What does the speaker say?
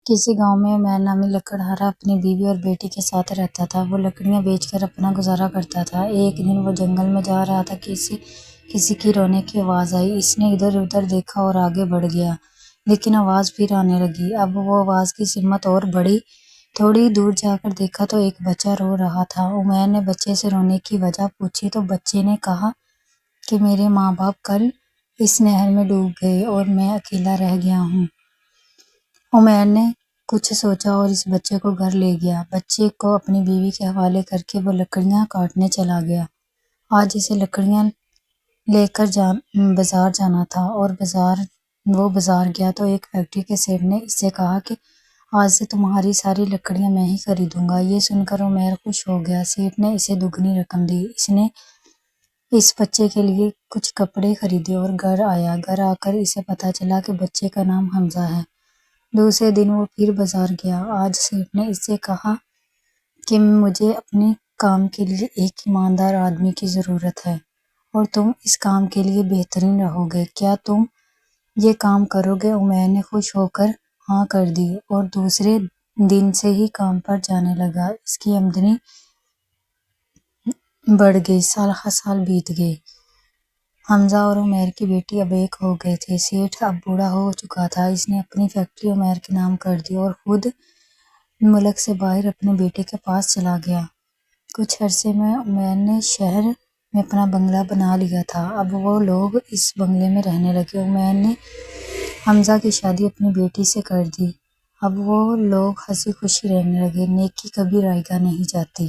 کسی گاؤں میں عمیر نامی لکڑہارا اپنی بیوی اور بیٹی کے ساتھ رہتا تھا۔ وہ لکڑیاں بیچ کر اپنا گزارا کرتا تھا۔ ایک دن وہ جنگل میں جا رہا تھا کہ کسی کی رونے کی آواز آئی۔ اس نے ادھر ادھر دیکھا اور آگے بڑھ گیا، لیکن آواز پھر آنے لگی۔ اب وہ آواز کی سمت اور بڑھی۔ تھوڑی دور جا کر دیکھا تو ایک بچہ رو رہا تھا۔ عمیر نے بچے سے رونے کی وجہ پوچھی تو بچے نے کہا کہ میرے ماں باپ کل اس نہر میں ڈوب گئے اور میں اکیلا رہ گیا ہوں۔ عمیر نے کچھ سوچا اور اس بچے کو گھر لے گیا۔ بچے کو اپنی بیوی کے حوالے کر کے وہ لکڑیاں کاٹنے چلا گیا۔ آج اسے لکڑیاں لے کر بازار جانا تھا اور وہ بازار گیا تو ایک فیکٹری کے سیٹ نے اس سے کہا کہ آج سے تمہاری ساری لکڑیاں میں ہی خریدوں گا۔ یہ سن کر عمیر خوش ہو گیا۔ سیٹ نے اسے دگنی رقم دی۔ اس نے اس بچے کے لیے کچھ کپڑے خریدے اور گھر آیا۔ گھر آ کر اسے پتہ چلا کہ بچے کا نام حمزہ ہے۔ دوسرے دن وہ پھر بازار گیا۔ آج سیٹ نے اس سے کہا کہ مجھے اپنے کام کے لیے ایک ایماندار آدمی کی ضرورت ہے اور تم اس کام کے لیے بہترین رہو گے۔ کیا تم یہ کام کرو گے؟ عمیر نے خوش ہو کر ہاں کر دی اور دوسرے دن سے ہی کام پر جانے لگا۔ اس کی آمدنی بڑھ گئی۔ سال ہر سال بیت گئے۔ حمزہ اور عمیر کی بیٹی اب ایک ہو گئے تھے۔ سیٹ اب بوڑھا ہو چکا تھا۔ اس نے اپنی فیکٹری عمیر کے نام کر دی اور خود ملک سے باہر اپنے بیٹے کے پاس چلا گیا۔ کچھ عرصے میں عمیر نے شہر میں اپنا بنگلہ بنا لیا تھا۔ اب وہ لوگ اس بنگلے میں رہنے لگے۔ عمیر نے حمزہ کی شادی اپنی بیٹی سے کر دی۔ اب وہ لوگ ہنسی خوشی رہنے لگے۔ نیکی کبھی رائیگاں نہیں جاتی۔